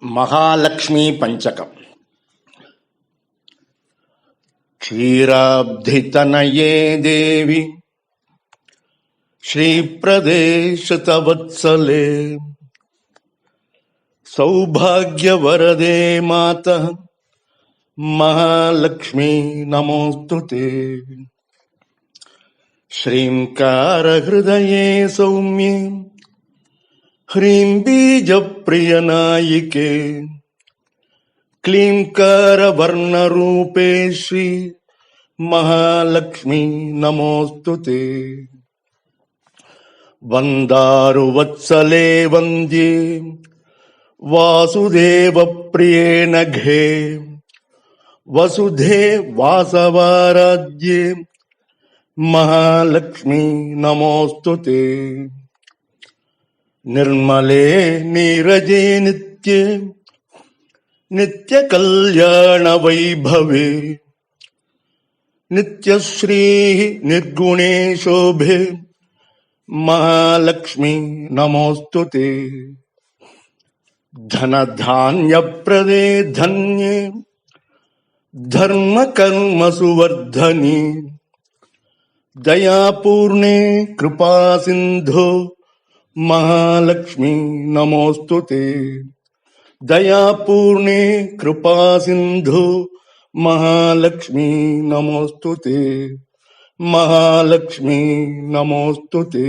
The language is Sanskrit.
महालक्ष्मी पंचकम। क्षीराब्धितनये देवी श्रीप्रदे शतवत्सले सौभाग्यवरदे मातः महालक्ष्मी नमोस्तुते। श्रींकारहृदये सौम्ये ह्रीं बीजप्रियनायिके क्लींकारवर्णरूपे श्री महालक्ष्मी नमोस्तुते। वन्दारुवत्सले वन्द्ये वासुदेवप्रिये नघे वसुधे वासवाराज्ये महालक्ष्मी नमोस्तुते। निर्मले नीरजे नित्ये नित्यकल्याण वैभवे नित्यश्रीः निर्गुणे शोभे महालक्ष्मी नमोस्तुते। धनधान्यप्रदे धन्ये धर्मकर्मसुवर्धने दयापूर्णे कृपासिन्धो महालक्ष्मी नमोस्तुते। दयापूर्णे कृपासिन्धो महालक्ष्मी नमोस्तुते। महालक्ष्मी नमोस्तुते।